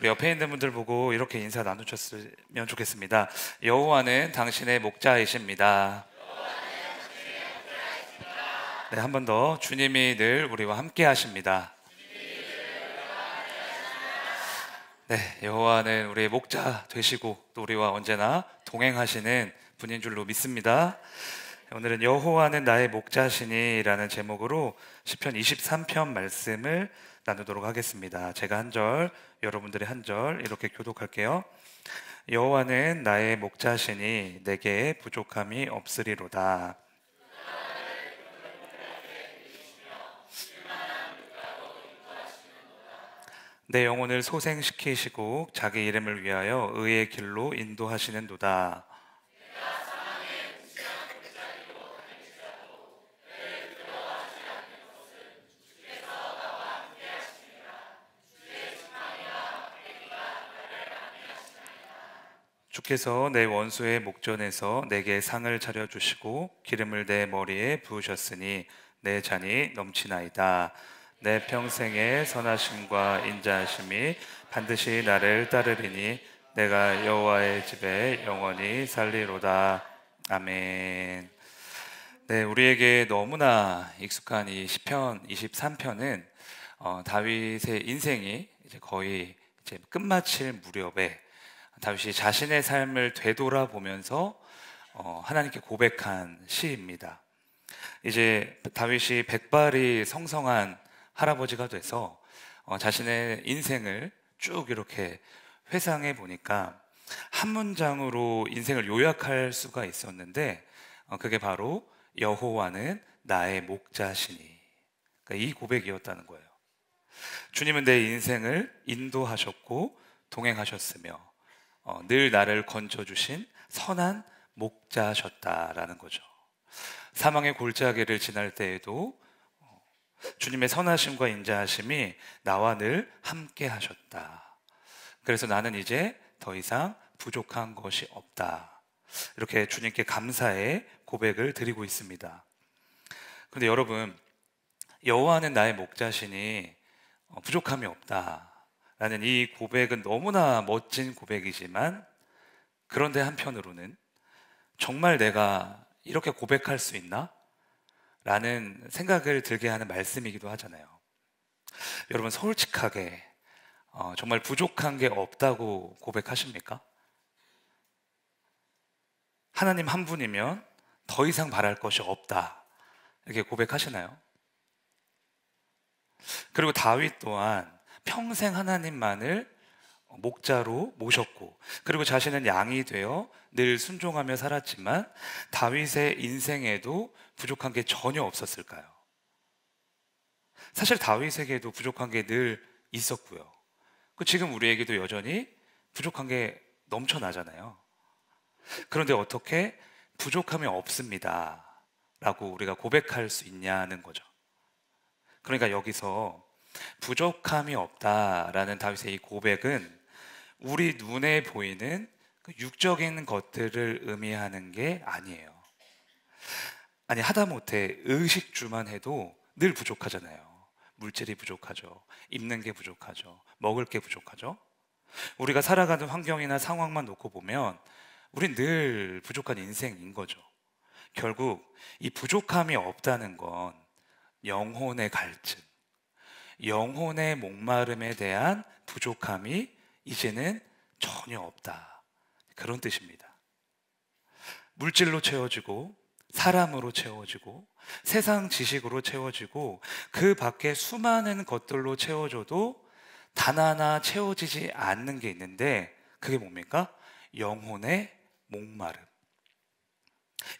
우리 옆에 있는 분들 보고 이렇게 인사 나누셨으면 좋겠습니다. 여호와는 당신의 목자이십니다. 네, 한 번 더. 주님이 늘 우리와 함께 하십니다. 네, 여호와는 우리의 목자 되시고 또 우리와 언제나 동행하시는 분인 줄로 믿습니다. 오늘은 여호와는 나의 목자시니라는 제목으로 시편 23편 말씀을 나누도록 하겠습니다. 제가 한 절, 여러분들이 한 절 이렇게 교독할게요. 여호와는 나의 목자시니 내게 부족함이 없으리로다. 내 영혼을 소생시키시고 자기 이름을 위하여 의의 길로 인도하시는도다. 주께서 내 원수의 목전에서 내게 상을 차려주시고 기름을 내 머리에 부으셨으니 내 잔이 넘치나이다. 내 평생의 선하심과 인자하심이 반드시 나를 따르리니 내가 여호와의 집에 영원히 살리로다. 아멘. 네, 우리에게 너무나 익숙한 이 시편 23편은 다윗의 인생이 이제 거의 이제 끝마칠 무렵에 다윗이 자신의 삶을 되돌아보면서 하나님께 고백한 시입니다. 이제 다윗이 백발이 성성한 할아버지가 돼서 자신의 인생을 쭉 이렇게 회상해 보니까 한 문장으로 인생을 요약할 수가 있었는데 그게 바로 여호와는 나의 목자시니, 그러니까 이 고백이었다는 거예요. 주님은 내 인생을 인도하셨고 동행하셨으며 늘 나를 건져주신 선한 목자셨다라는 거죠. 사망의 골짜기를 지날 때에도 주님의 선하심과 인자하심이 나와 늘 함께 하셨다. 그래서 나는 이제 더 이상 부족한 것이 없다. 이렇게 주님께 감사의 고백을 드리고 있습니다. 그런데 여러분, 여호와는 나의 목자시니 부족함이 없다 라는 이 고백은 너무나 멋진 고백이지만, 그런데 한편으로는 정말 내가 이렇게 고백할 수 있나? 라는 생각을 들게 하는 말씀이기도 하잖아요. 여러분, 솔직하게 정말 부족한 게 없다고 고백하십니까? 하나님 한 분이면 더 이상 바랄 것이 없다 이렇게 고백하시나요? 그리고 다윗 또한 평생 하나님만을 목자로 모셨고, 그리고 자신은 양이 되어 늘 순종하며 살았지만 다윗의 인생에도 부족한 게 전혀 없었을까요? 사실 다윗에게도 부족한 게 늘 있었고요. 지금 우리에게도 여전히 부족한 게 넘쳐나잖아요. 그런데 어떻게 부족함이 없습니다 라고 우리가 고백할 수 있냐는 거죠. 그러니까 여기서 부족함이 없다라는 다윗의 이 고백은 우리 눈에 보이는 그 육적인 것들을 의미하는 게 아니에요. 아니, 하다못해 의식주만 해도 늘 부족하잖아요. 물질이 부족하죠. 입는 게 부족하죠. 먹을 게 부족하죠. 우리가 살아가는 환경이나 상황만 놓고 보면 우린 늘 부족한 인생인 거죠. 결국 이 부족함이 없다는 건 영혼의 갈증, 영혼의 목마름에 대한 부족함이 이제는 전혀 없다, 그런 뜻입니다. 물질로 채워지고 사람으로 채워지고 세상 지식으로 채워지고 그 밖에 수많은 것들로 채워져도 단 하나 채워지지 않는 게 있는데, 그게 뭡니까? 영혼의 목마름.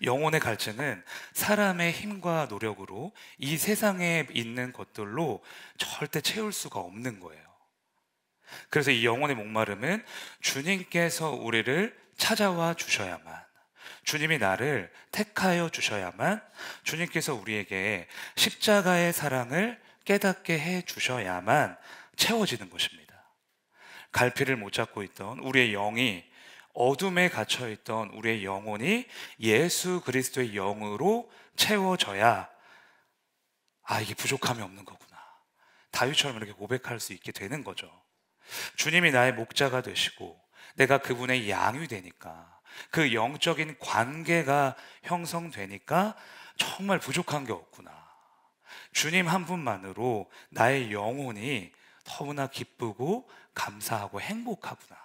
영혼의 갈증은 사람의 힘과 노력으로 이 세상에 있는 것들로 절대 채울 수가 없는 거예요. 그래서 이 영혼의 목마름은 주님께서 우리를 찾아와 주셔야만, 주님이 나를 택하여 주셔야만, 주님께서 우리에게 십자가의 사랑을 깨닫게 해 주셔야만 채워지는 것입니다. 갈피를 못 잡고 있던 우리의 영이, 어둠에 갇혀있던 우리의 영혼이 예수 그리스도의 영으로 채워져야 이게 부족함이 없는 거구나, 다윗처럼 이렇게 고백할 수 있게 되는 거죠. 주님이 나의 목자가 되시고 내가 그분의 양이 되니까, 그 영적인 관계가 형성되니까 정말 부족한 게 없구나. 주님 한 분만으로 나의 영혼이 너무나 기쁘고 감사하고 행복하구나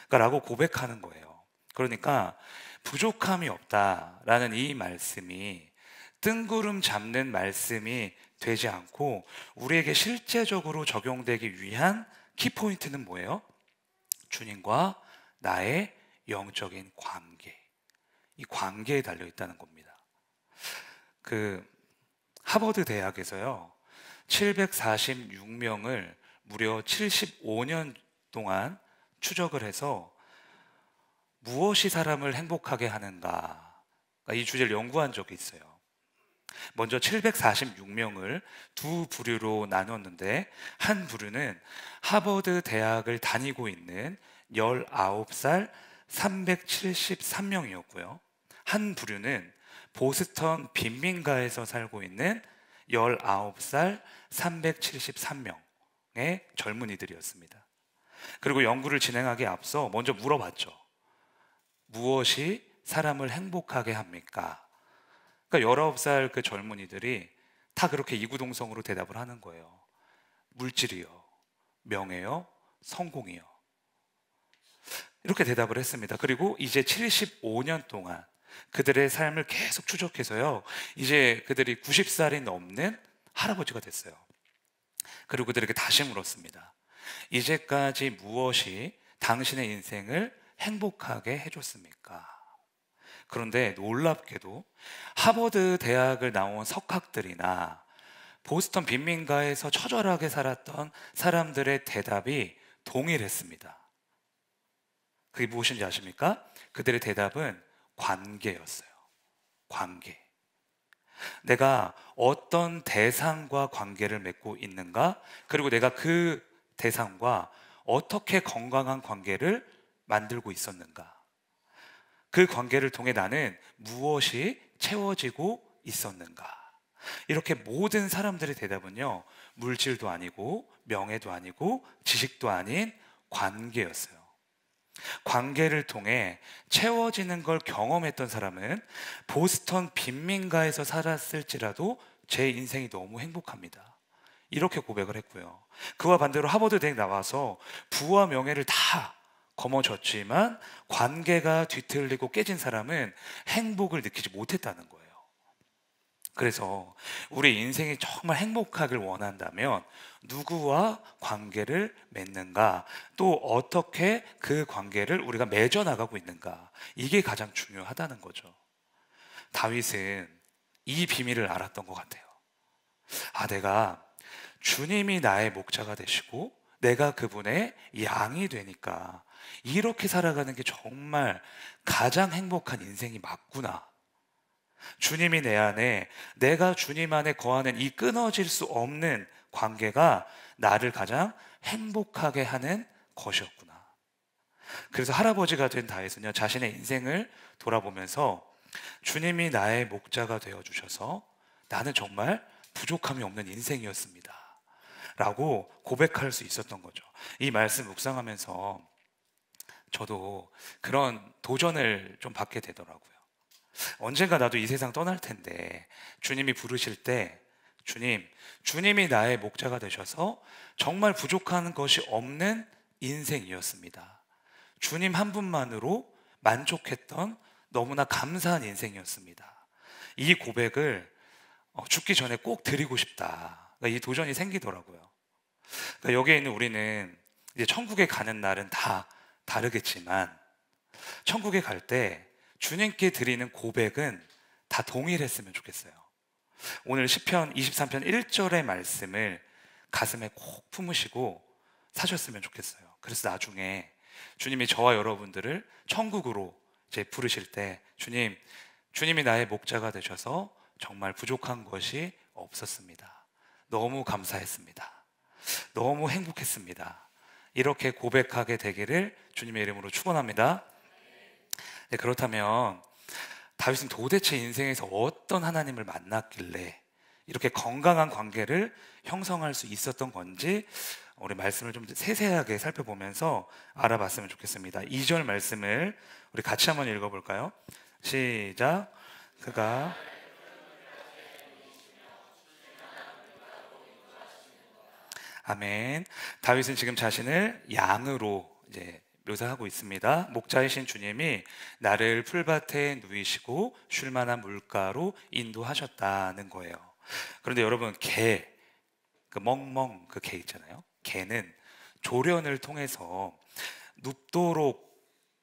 라고 고백하는 거예요. 그러니까 부족함이 없다라는 이 말씀이 뜬구름 잡는 말씀이 되지 않고 우리에게 실제적으로 적용되기 위한 키포인트는 뭐예요? 주님과 나의 영적인 관계, 이 관계에 달려 있다는 겁니다. 그 하버드 대학에서요 746명을 무려 75년 동안 추적을 해서 무엇이 사람을 행복하게 하는가, 이 주제를 연구한 적이 있어요. 먼저 746명을 두 부류로 나눴는데, 한 부류는 하버드 대학을 다니고 있는 19살 373명이었고요. 한 부류는 보스턴 빈민가에서 살고 있는 19살 373명의 젊은이들이었습니다. 그리고 연구를 진행하기에 앞서 먼저 물어봤죠. 무엇이 사람을 행복하게 합니까? 그러니까 19살 그 젊은이들이 다 그렇게 이구동성으로 대답을 하는 거예요. 물질이요, 명예요, 성공이요. 이렇게 대답을 했습니다. 그리고 이제 75년 동안 그들의 삶을 계속 추적해서요, 이제 그들이 90살이 넘는 할아버지가 됐어요. 그리고 그들에게 다시 물었습니다. 이제까지 무엇이 당신의 인생을 행복하게 해줬습니까? 그런데 놀랍게도 하버드 대학을 나온 석학들이나 보스턴 빈민가에서 처절하게 살았던 사람들의 대답이 동일했습니다. 그게 무엇인지 아십니까? 그들의 대답은 관계였어요. 관계. 내가 어떤 대상과 관계를 맺고 있는가, 그리고 내가 그 대상과 어떻게 건강한 관계를 만들고 있었는가, 그 관계를 통해 나는 무엇이 채워지고 있었는가. 이렇게 모든 사람들의 대답은요, 물질도 아니고 명예도 아니고 지식도 아닌 관계였어요. 관계를 통해 채워지는 걸 경험했던 사람은 보스턴 빈민가에서 살았을지라도 제 인생이 너무 행복합니다, 이렇게 고백을 했고요. 그와 반대로 하버드 대학 나와서 부와 명예를 다 거머쥐었지만 관계가 뒤틀리고 깨진 사람은 행복을 느끼지 못했다는 거예요. 그래서 우리 인생이 정말 행복하길 원한다면 누구와 관계를 맺는가, 또 어떻게 그 관계를 우리가 맺어나가고 있는가, 이게 가장 중요하다는 거죠. 다윗은 이 비밀을 알았던 것 같아요. 내가 주님이 나의 목자가 되시고 내가 그분의 양이 되니까 이렇게 살아가는 게 정말 가장 행복한 인생이 맞구나. 주님이 내 안에, 내가 주님 안에 거하는 이 끊어질 수 없는 관계가 나를 가장 행복하게 하는 것이었구나. 그래서 할아버지가 된 다윗은요, 자신의 인생을 돌아보면서 주님이 나의 목자가 되어주셔서 나는 정말 부족함이 없는 인생이었습니다 라고 고백할 수 있었던 거죠. 이 말씀 묵상하면서 저도 그런 도전을 좀 받게 되더라고요. 언젠가 나도 이 세상 떠날 텐데 주님이 부르실 때, 주님이 나의 목자가 되셔서 정말 부족한 것이 없는 인생이었습니다. 주님 한 분만으로 만족했던 너무나 감사한 인생이었습니다. 이 고백을 죽기 전에 꼭 드리고 싶다, 이 도전이 생기더라고요. 여기에 있는 우리는 이제 천국에 가는 날은 다 다르겠지만 천국에 갈 때 주님께 드리는 고백은 다 동일했으면 좋겠어요. 오늘 시편 23편 1절의 말씀을 가슴에 꼭 품으시고 사셨으면 좋겠어요. 그래서 나중에 주님이 저와 여러분들을 천국으로 이제 부르실 때 주님이 나의 목자가 되셔서 정말 부족한 것이 없었습니다. 너무 감사했습니다. 너무 행복했습니다. 이렇게 고백하게 되기를 주님의 이름으로 축원합니다. 네, 그렇다면 다윗은 도대체 인생에서 어떤 하나님을 만났길래 이렇게 건강한 관계를 형성할 수 있었던 건지 우리 말씀을 좀 세세하게 살펴보면서 알아봤으면 좋겠습니다. 2절 말씀을 우리 같이 한번 읽어볼까요? 시작. 그가 아멘. 다윗은 지금 자신을 양으로 이제 묘사하고 있습니다. 목자이신 주님이 나를 풀밭에 누이시고 쉴 만한 물가로 인도하셨다는 거예요. 그런데 여러분, 그 멍멍 그 개 있잖아요. 개는 조련을 통해서 눕도록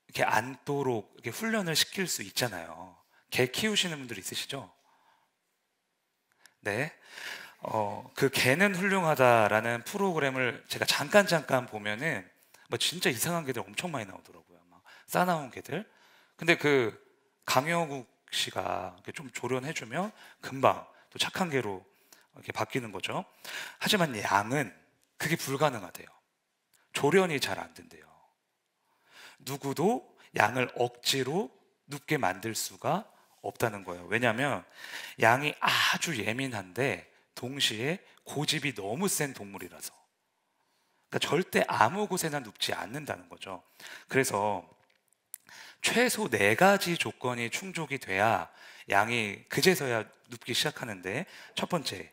이렇게 앉도록 이렇게 훈련을 시킬 수 있잖아요. 개 키우시는 분들 있으시죠? 네. 그 개는 훌륭하다라는 프로그램을 제가 잠깐 보면은 뭐 진짜 이상한 개들 엄청 많이 나오더라고요. 막 싸나운 개들. 근데 그 강영욱 씨가 이렇게 좀 조련해주면 금방 또 착한 개로 이렇게 바뀌는 거죠. 하지만 양은 그게 불가능하대요. 조련이 잘 안 된대요. 누구도 양을 억지로 눕게 만들 수가 없다는 거예요. 왜냐하면 양이 아주 예민한데 동시에 고집이 너무 센 동물이라서. 그러니까 절대 아무 곳에나 눕지 않는다는 거죠. 그래서 최소 4가지 조건이 충족이 돼야 양이 그제서야 눕기 시작하는데, 첫 번째,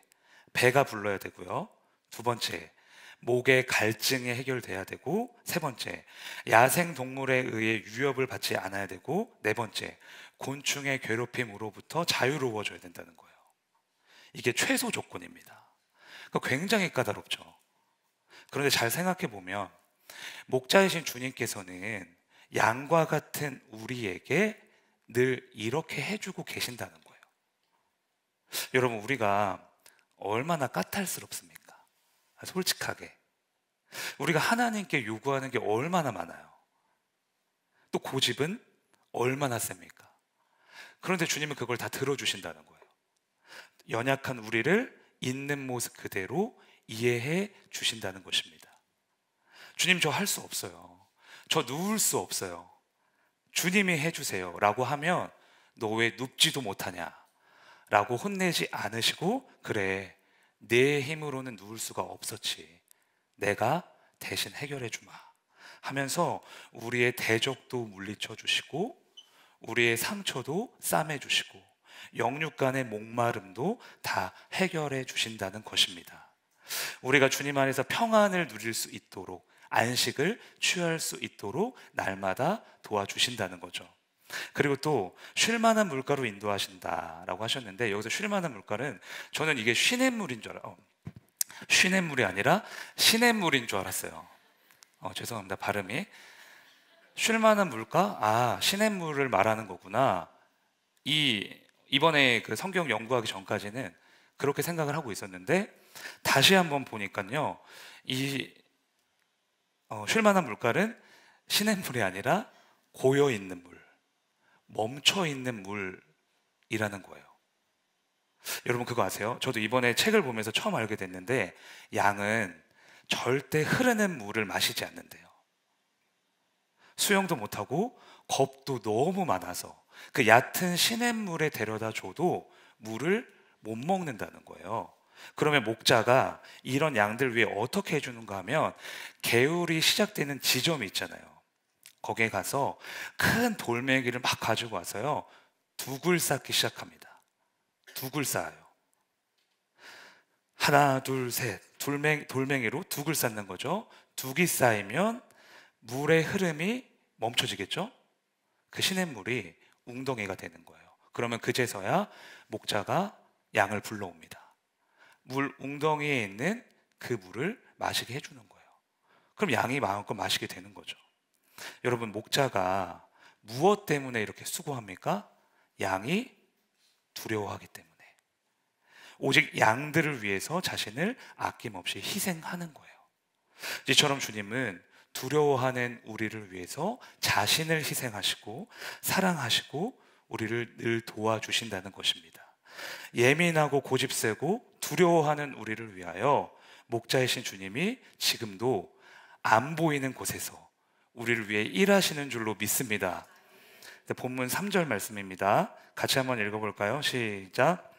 배가 불러야 되고요. 두 번째, 목의 갈증이 해결돼야 되고, 세 번째, 야생 동물에 의해 위협을 받지 않아야 되고, 네 번째, 곤충의 괴롭힘으로부터 자유로워져야 된다는 거예요. 이게 최소 조건입니다. 그러니까 굉장히 까다롭죠. 그런데 잘 생각해 보면 목자이신 주님께서는 양과 같은 우리에게 늘 이렇게 해주고 계신다는 거예요. 여러분, 우리가 얼마나 까탈스럽습니까? 솔직하게 우리가 하나님께 요구하는 게 얼마나 많아요. 또 고집은 얼마나 셉니까? 그런데 주님은 그걸 다 들어주신다는 거예요. 연약한 우리를 있는 모습 그대로 이해해 주신다는 것입니다. 주님, 저 할 수 없어요. 저 누울 수 없어요. 주님이 해주세요 라고 하면 너 왜 눕지도 못하냐 라고 혼내지 않으시고, 그래, 내 힘으로는 누울 수가 없었지, 내가 대신 해결해 주마 하면서 우리의 대적도 물리쳐 주시고 우리의 상처도 싸매 주시고 영육 간의 목마름도 다 해결해 주신다는 것입니다. 우리가 주님 안에서 평안을 누릴 수 있도록, 안식을 취할 수 있도록 날마다 도와주신다는 거죠. 그리고 또 쉴만한 물가로 인도하신다라고 하셨는데, 여기서 쉴만한 물가는 저는 이게 쉬냇물인 줄 쉬냇물이 아니라 시냇물인 줄 알았어요. 죄송합니다, 발음이. 쉴만한 물가? 시냇물을 말하는 거구나. 이번에 그 성경 연구하기 전까지는 그렇게 생각을 하고 있었는데, 다시 한번 보니까요, 쉴만한 물가는 시냇물이 아니라 고여있는 물, 멈춰있는 물이라는 거예요. 여러분, 그거 아세요? 저도 이번에 책을 보면서 처음 알게 됐는데, 양은 절대 흐르는 물을 마시지 않는데요. 수영도 못하고 겁도 너무 많아서 그 얕은 시냇물에 데려다 줘도 물을 못 먹는다는 거예요. 그러면 목자가 이런 양들 위해 어떻게 해주는가 하면, 개울이 시작되는 지점이 있잖아요. 거기에 가서 큰 돌멩이를 막 가지고 와서요, 둑을 쌓기 시작합니다. 둑을 쌓아요. 하나, 둘, 셋, 돌멩이로 둑을 쌓는 거죠. 둑이 쌓이면 물의 흐름이 멈춰지겠죠. 그 시냇물이 웅덩이가 되는 거예요. 그러면 그제서야 목자가 양을 불러옵니다. 물 웅덩이에 있는 그 물을 마시게 해주는 거예요. 그럼 양이 마음껏 마시게 되는 거죠. 여러분, 목자가 무엇 때문에 이렇게 수고합니까? 양이 두려워하기 때문에. 오직 양들을 위해서 자신을 아낌없이 희생하는 거예요. 이처럼 주님은 두려워하는 우리를 위해서 자신을 희생하시고 사랑하시고 우리를 늘 도와주신다는 것입니다. 예민하고 고집세고 두려워하는 우리를 위하여 목자이신 주님이 지금도 안 보이는 곳에서 우리를 위해 일하시는 줄로 믿습니다. 본문 3절 말씀입니다. 같이 한번 읽어볼까요? 시작.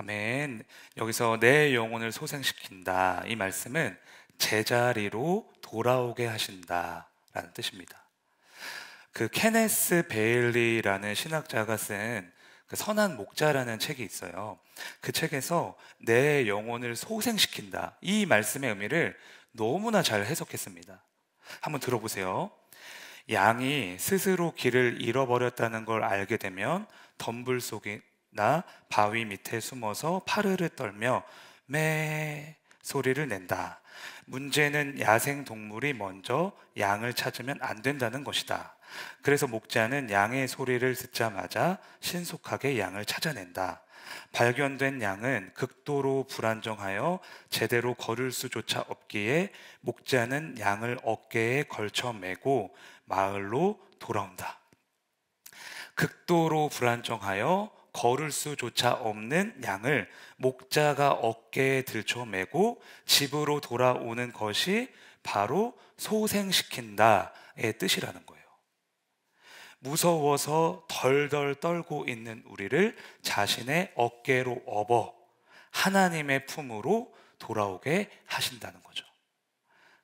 아멘. 여기서 내 영혼을 소생시킨다. 이 말씀은 제자리로 돌아오게 하신다 라는 뜻입니다. 그 케네스 베일리라는 신학자가 쓴 그 선한 목자라는 책이 있어요. 그 책에서 내 영혼을 소생시킨다. 이 말씀의 의미를 너무나 잘 해석했습니다. 한번 들어보세요. 양이 스스로 길을 잃어버렸다는 걸 알게 되면 덤불 속이나 바위 밑에 숨어서 파르르 떨며 매 소리를 낸다. 문제는 야생 동물이 먼저 양을 찾으면 안 된다는 것이다. 그래서 목자는 양의 소리를 듣자마자 신속하게 양을 찾아낸다. 발견된 양은 극도로 불안정하여 제대로 걸을 수조차 없기에 목자는 양을 어깨에 걸쳐 매고 마을로 돌아온다. 극도로 불안정하여 걸을 수조차 없는 양을 목자가 어깨에 들쳐매고 집으로 돌아오는 것이 바로 소생시킨다의 뜻이라는 거예요. 무서워서 덜덜 떨고 있는 우리를 자신의 어깨로 업어 하나님의 품으로 돌아오게 하신다는 거죠.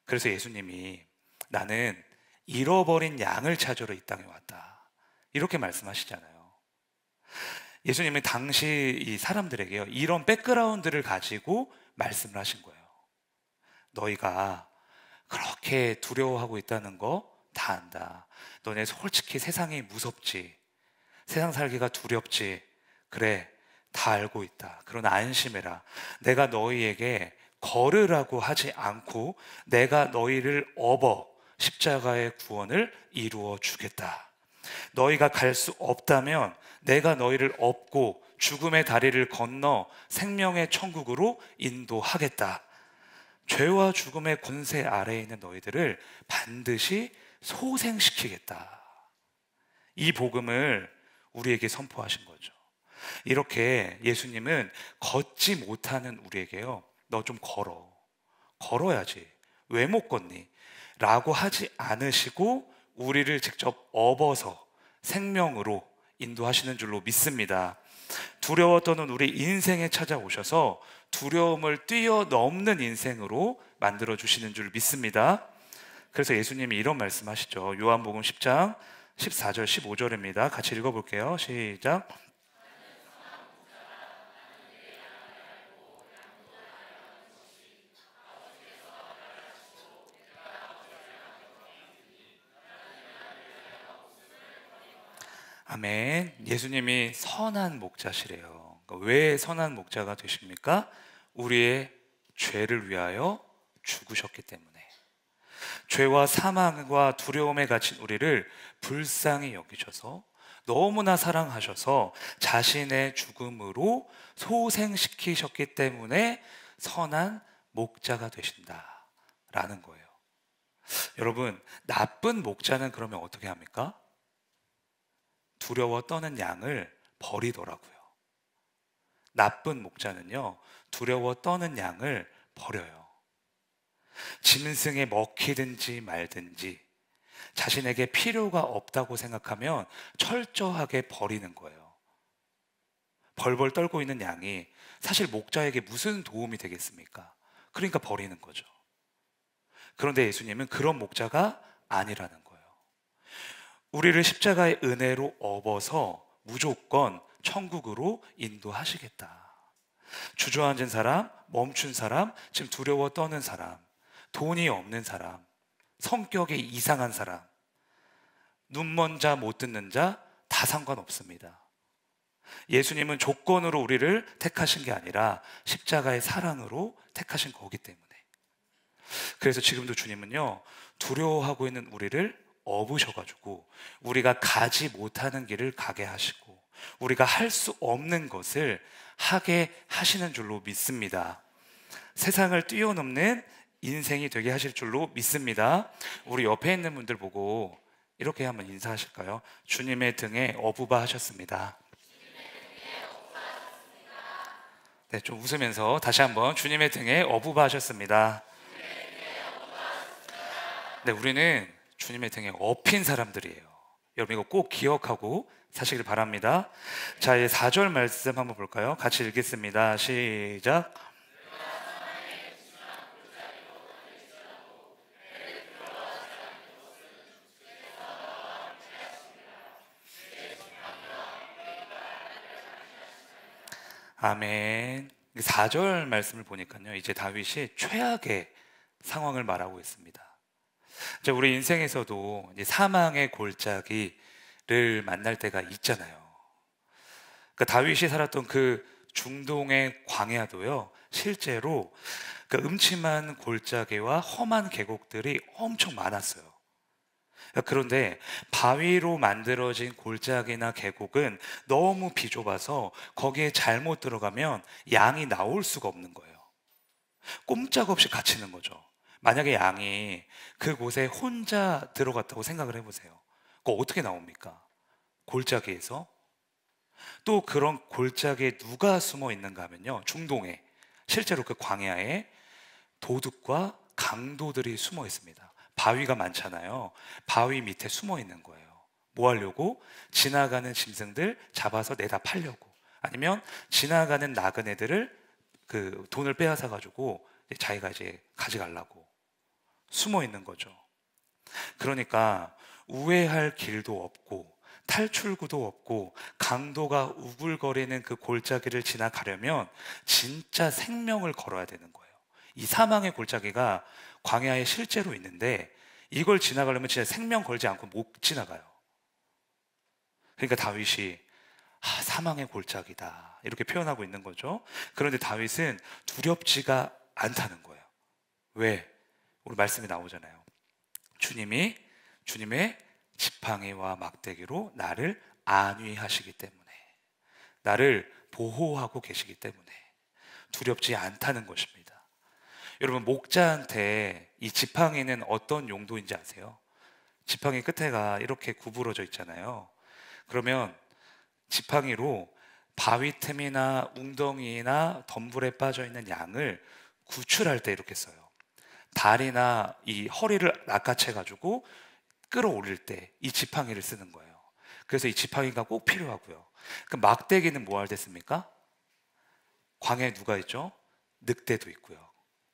그래서 예수님이 나는 잃어버린 양을 찾으러 이 땅에 왔다, 이렇게 말씀하시잖아요. 예수님은 당시 이 사람들에게요, 이런 백그라운드를 가지고 말씀을 하신 거예요. 너희가 그렇게 두려워하고 있다는 거 다 안다. 너네 솔직히 세상이 무섭지, 세상 살기가 두렵지, 그래, 다 알고 있다. 그러나 안심해라. 내가 너희에게 걸으라고 하지 않고 내가 너희를 업어 십자가의 구원을 이루어 주겠다. 너희가 갈 수 없다면 내가 너희를 업고 죽음의 다리를 건너 생명의 천국으로 인도하겠다. 죄와 죽음의 권세 아래에 있는 너희들을 반드시 소생시키겠다. 이 복음을 우리에게 선포하신 거죠. 이렇게 예수님은 걷지 못하는 우리에게요, 너 좀 걸어야지, 왜 못 걷니? 라고 하지 않으시고 우리를 직접 업어서 생명으로 인도하시는 줄로 믿습니다. 두려워 떠는 우리 인생에 찾아오셔서 두려움을 뛰어넘는 인생으로 만들어주시는 줄 믿습니다. 그래서 예수님이 이런 말씀하시죠. 요한복음 10장 14절 15절입니다. 같이 읽어볼게요. 시작. 아멘. 예수님이 선한 목자시래요. 그러니까 왜 선한 목자가 되십니까? 우리의 죄를 위하여 죽으셨기 때문에. 죄와 사망과 두려움에 갇힌 우리를 불쌍히 여기셔서 너무나 사랑하셔서 자신의 죽음으로 소생시키셨기 때문에 선한 목자가 되신다라는 거예요. 여러분, 나쁜 목자는 그러면 어떻게 합니까? 두려워 떠는 양을 버리더라고요. 나쁜 목자는요, 두려워 떠는 양을 버려요. 짐승에 먹히든지 말든지 자신에게 필요가 없다고 생각하면 철저하게 버리는 거예요. 벌벌 떨고 있는 양이 사실 목자에게 무슨 도움이 되겠습니까? 그러니까 버리는 거죠. 그런데 예수님은 그런 목자가 아니라는 거예요. 우리를 십자가의 은혜로 업어서 무조건 천국으로 인도하시겠다. 주저앉은 사람, 멈춘 사람, 지금 두려워 떠는 사람, 돈이 없는 사람, 성격이 이상한 사람, 눈먼 자, 못 듣는 자 다 상관없습니다. 예수님은 조건으로 우리를 택하신 게 아니라 십자가의 사랑으로 택하신 거기 때문에. 그래서 지금도 주님은요, 두려워하고 있는 우리를 업으셔가지고 우리가 가지 못하는 길을 가게 하시고 우리가 할 수 없는 것을 하게 하시는 줄로 믿습니다. 세상을 뛰어넘는 인생이 되게 하실 줄로 믿습니다. 우리 옆에 있는 분들 보고 이렇게 한번 인사하실까요? 주님의 등에 어부바 하셨습니다. 네, 좀 웃으면서 다시 한번 주님의 등에 어부바 하셨습니다. 네, 우리는 주님의 등에 업힌 사람들이에요. 여러분 이거 꼭 기억하고 사시길 바랍니다. 자, 이제 4절 말씀 한번 볼까요? 같이 읽겠습니다. 시작. 아멘. 4절 말씀을 보니까요, 이제 다윗이 최악의 상황을 말하고 있습니다. 자, 우리 인생에서도 이제 사망의 골짜기를 만날 때가 있잖아요. 그러니까 다윗이 살았던 그 중동의 광야도요, 실제로 그 음침한 골짜기와 험한 계곡들이 엄청 많았어요. 그런데 바위로 만들어진 골짜기나 계곡은 너무 비좁아서 거기에 잘못 들어가면 양이 나올 수가 없는 거예요. 꼼짝없이 갇히는 거죠. 만약에 양이 그곳에 혼자 들어갔다고 생각을 해보세요. 그거 어떻게 나옵니까? 골짜기에서. 또 그런 골짜기에 누가 숨어 있는가 하면요, 중동에, 실제로 그 광야에 도둑과 강도들이 숨어 있습니다. 바위가 많잖아요. 바위 밑에 숨어 있는 거예요. 뭐 하려고? 지나가는 짐승들 잡아서 내다 팔려고, 아니면 지나가는 나그네들을 그 돈을 빼앗아 가지고 자기가 이제 가져가려고 숨어 있는 거죠. 그러니까 우회할 길도 없고 탈출구도 없고 강도가 우글거리는 그 골짜기를 지나가려면 진짜 생명을 걸어야 되는 거예요. 이 사망의 골짜기가 광야에 실제로 있는데 이걸 지나가려면 진짜 생명 걸지 않고 못 지나가요. 그러니까 다윗이 사망의 골짜기다 이렇게 표현하고 있는 거죠. 그런데 다윗은 두렵지가 않다는 거예요. 왜? 우리 말씀이 나오잖아요. 주님의 지팡이와 막대기로 나를 안위하시기 때문에, 나를 보호하고 계시기 때문에 두렵지 않다는 것입니다. 여러분, 목자한테 이 지팡이는 어떤 용도인지 아세요? 지팡이 끝에가 이렇게 구부러져 있잖아요. 그러면 지팡이로 바위 틈이나 웅덩이나 덤불에 빠져 있는 양을 구출할 때 이렇게 써요. 다리나 이 허리를 낚아채 가지고 끌어올릴 때 이 지팡이를 쓰는 거예요. 그래서 이 지팡이가 꼭 필요하고요. 그 막대기는 뭐 할 때 씁니까? 광야에 누가 있죠? 늑대도 있고요,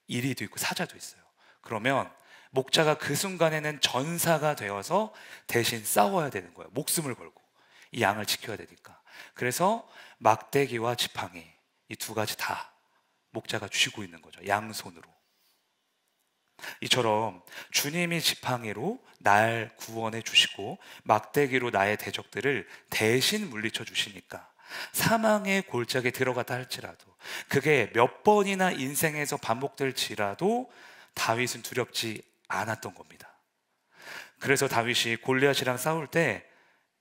이리도 있고 사자도 있어요. 그러면 목자가 그 순간에는 전사가 되어서 대신 싸워야 되는 거예요. 목숨을 걸고 이 양을 지켜야 되니까. 그래서 막대기와 지팡이, 이 두 가지 다 목자가 쥐고 있는 거죠, 양손으로. 이처럼 주님이 지팡이로 날 구원해 주시고 막대기로 나의 대적들을 대신 물리쳐 주시니까 사망의 골짜기에 들어갔다 할지라도, 그게 몇 번이나 인생에서 반복될지라도 다윗은 두렵지 않았던 겁니다. 그래서 다윗이 골리앗이랑 싸울 때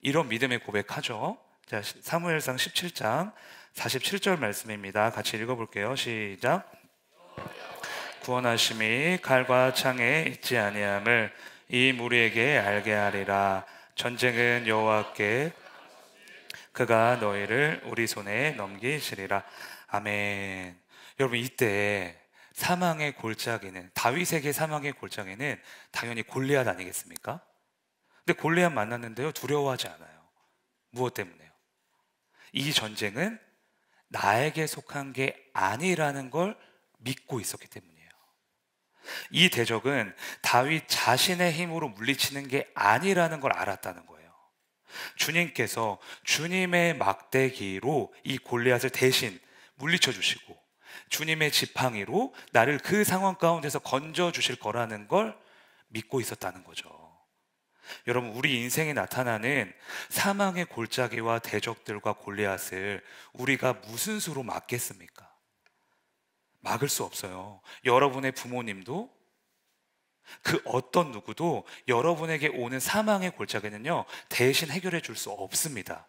이런 믿음의 고백하죠. 자, 사무엘상 17장 47절 말씀입니다. 같이 읽어볼게요. 시작. 구원하심이 칼과 창에 있지 아니함을 이 무리에게 알게 하리라. 전쟁은 여호와께, 그가 너희를 우리 손에 넘기시리라. 아멘. 여러분, 이때 사망의 골짜기는, 다윗에게 사망의 골짜기는 당연히 골리앗 아니겠습니까? 근데 골리앗 만났는데요, 두려워하지 않아요. 무엇 때문에요? 이 전쟁은 나에게 속한 게 아니라는 걸 믿고 있었기 때문이에요. 이 대적은 다윗 자신의 힘으로 물리치는 게 아니라는 걸 알았다는 거예요. 주님께서 주님의 막대기로 이 골리앗을 대신 물리쳐 주시고 주님의 지팡이로 나를 그 상황 가운데서 건져 주실 거라는 걸 믿고 있었다는 거죠. 여러분, 우리 인생에 나타나는 사망의 골짜기와 대적들과 골리앗을 우리가 무슨 수로 막겠습니까? 막을 수 없어요. 여러분의 부모님도, 그 어떤 누구도 여러분에게 오는 사망의 골짜기는요, 대신 해결해 줄 수 없습니다.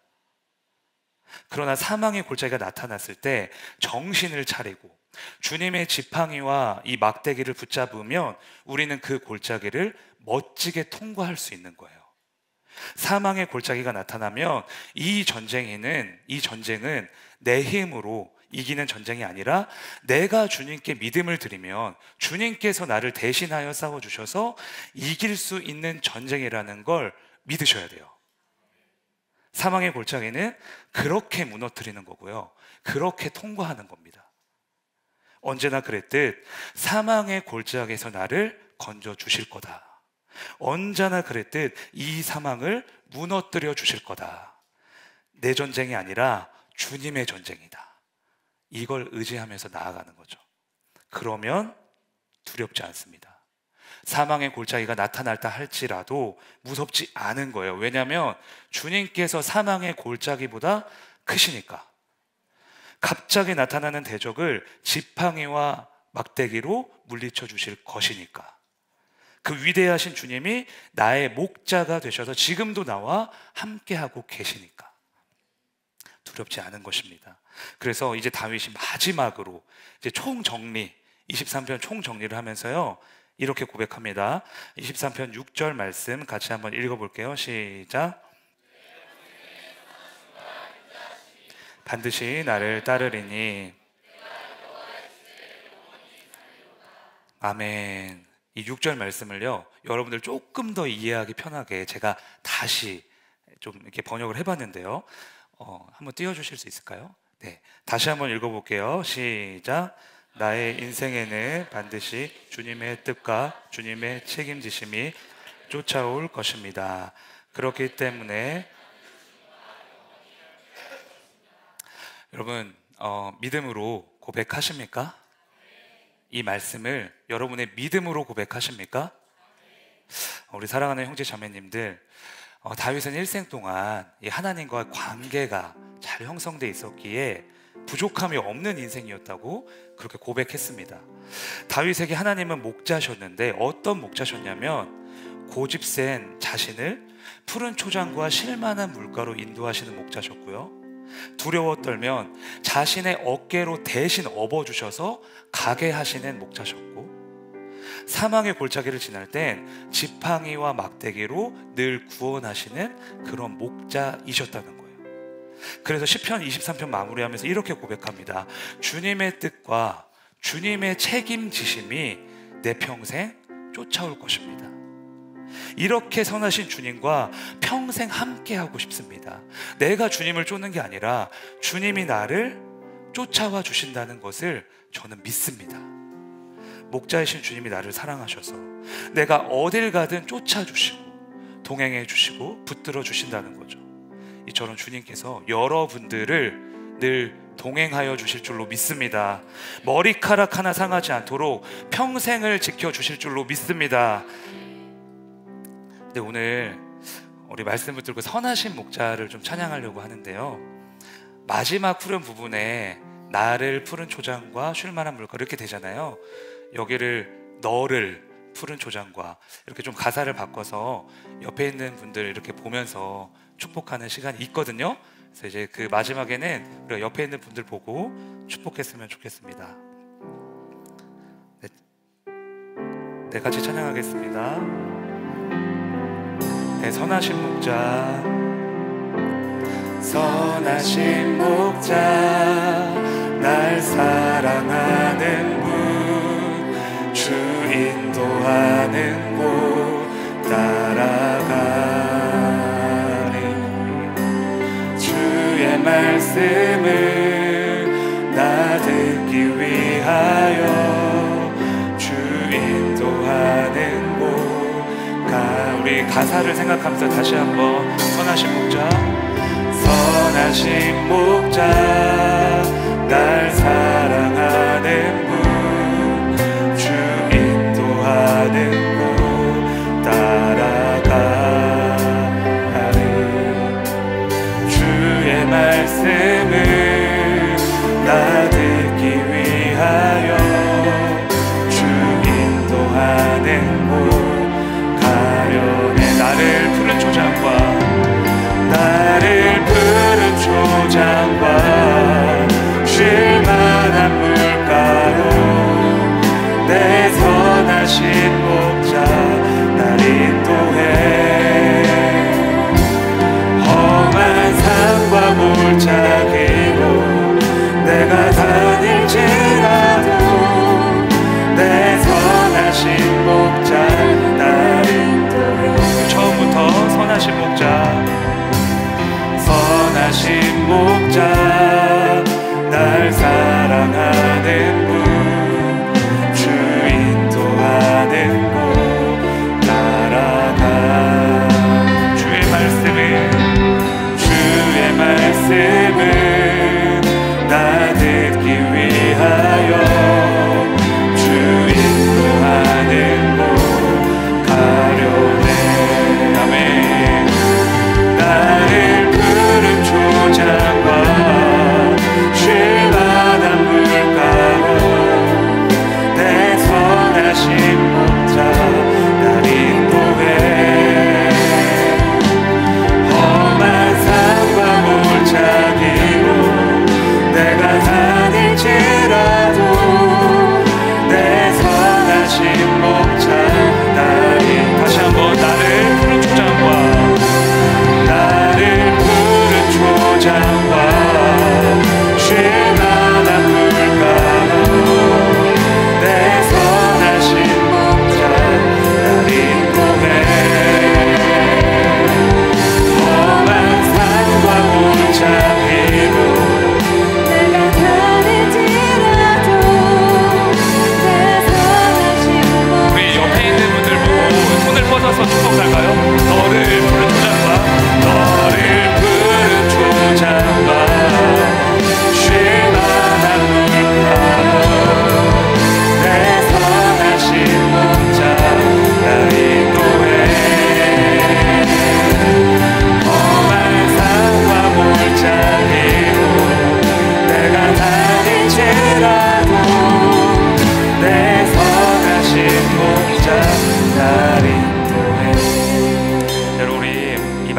그러나 사망의 골짜기가 나타났을 때 정신을 차리고 주님의 지팡이와 이 막대기를 붙잡으면 우리는 그 골짜기를 멋지게 통과할 수 있는 거예요. 사망의 골짜기가 나타나면 이 전쟁은 내 힘으로 이기는 전쟁이 아니라 내가 주님께 믿음을 드리면 주님께서 나를 대신하여 싸워주셔서 이길 수 있는 전쟁이라는 걸 믿으셔야 돼요. 사망의 골짜기는 그렇게 무너뜨리는 거고요. 그렇게 통과하는 겁니다. 언제나 그랬듯 사망의 골짜기에서 나를 건져 주실 거다. 언제나 그랬듯 이 사망을 무너뜨려 주실 거다. 내 전쟁이 아니라 주님의 전쟁이다. 이걸 의지하면서 나아가는 거죠. 그러면 두렵지 않습니다. 사망의 골짜기가 나타날다 할지라도 무섭지 않은 거예요. 왜냐하면 주님께서 사망의 골짜기보다 크시니까. 갑자기 나타나는 대적을 지팡이와 막대기로 물리쳐 주실 것이니까. 그 위대하신 주님이 나의 목자가 되셔서 지금도 나와 함께하고 계시니까 두렵지 않은 것입니다. 그래서 이제 다윗이 마지막으로 이제 총정리, 23편 총정리를 하면서요 이렇게 고백합니다. 23편 6절 말씀 같이 한번 읽어볼게요. 시작. 반드시 나를 따르리니. 아멘. 이 6절 말씀을요 여러분들 조금 더 이해하기 편하게 제가 다시 좀 이렇게 번역을 해봤는데요. 한번 띄워주실 수 있을까요? 네, 다시 한번 읽어볼게요. 시작. 나의 인생에는 반드시 주님의 뜻과 주님의 책임지심이 쫓아올 것입니다. 그렇기 때문에 여러분 믿음으로 고백하십니까? 이 말씀을 여러분의 믿음으로 고백하십니까? 우리 사랑하는 형제 자매님들, 다윗은 일생 동안 이 하나님과 관계가 잘 형성돼 있었기에 부족함이 없는 인생이었다고 그렇게 고백했습니다. 다윗에게 하나님은 목자셨는데 어떤 목자셨냐면 고집센 자신을 푸른 초장과 쉴만한 물가로 인도하시는 목자셨고요, 두려워 떨면 자신의 어깨로 대신 업어주셔서 가게 하시는 목자셨고, 사망의 골짜기를 지날 땐 지팡이와 막대기로 늘 구원하시는 그런 목자이셨다는 거예요. 그래서 시편 23편 마무리하면서 이렇게 고백합니다. 주님의 뜻과 주님의 책임지심이 내 평생 쫓아올 것입니다. 이렇게 선하신 주님과 평생 함께하고 싶습니다. 내가 주님을 쫓는 게 아니라 주님이 나를 쫓아와 주신다는 것을 저는 믿습니다. 목자이신 주님이 나를 사랑하셔서 내가 어딜 가든 쫓아주시고 동행해 주시고 붙들어 주신다는 거죠. 이처럼 주님께서 여러분들을 늘 동행하여 주실 줄로 믿습니다. 머리카락 하나 상하지 않도록 평생을 지켜주실 줄로 믿습니다. 근데 오늘 우리 말씀을 들고 선하신 목자를 좀 찬양하려고 하는데요, 마지막 후렴 부분에 나를 푸른 초장과 쉴만한 물가 이렇게 되잖아요. 여기를 너를 푸른 초장과 이렇게 좀 가사를 바꿔서 옆에 있는 분들 이렇게 보면서 축복하는 시간이 있거든요. 그래서 이제 그 마지막에는 우리가 옆에 있는 분들 보고 축복했으면 좋겠습니다. 네, 같이 찬양하겠습니다. 네, 선하신 목자, 선하신 목자, 날 사랑하는 분, 주 인도하는 곳 따라가리. 주의 말씀을 나 듣기 위하여 주 인도하는 곳. 우리 가사를 생각하면서 다시 한번 선하신 목자, 선하신 목자, 날 사랑하는 분, 주 인도하는 곳 따라가리. 주의 말씀을 나 듣기 위하여 주 인도하는 곳 가려내. 나를 푸른 초장과 나를 푸른 초장과 쉴만한 물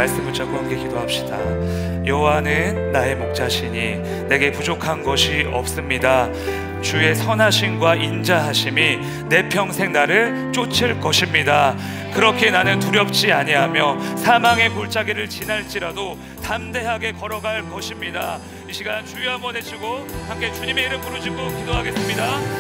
말씀 붙잡고 함께 기도합시다. 여호와는 나의 목자시니 내게 부족한 것이 없습니다. 주의 선하심과 인자하심이 내 평생 나를 쫓을 것입니다. 그렇게 나는 두렵지 아니하며 사망의 골짜기를 지날지라도 담대하게 걸어갈 것입니다. 이 시간 주여 한번 외치고 함께 주님의 이름 부르짖고 기도하겠습니다.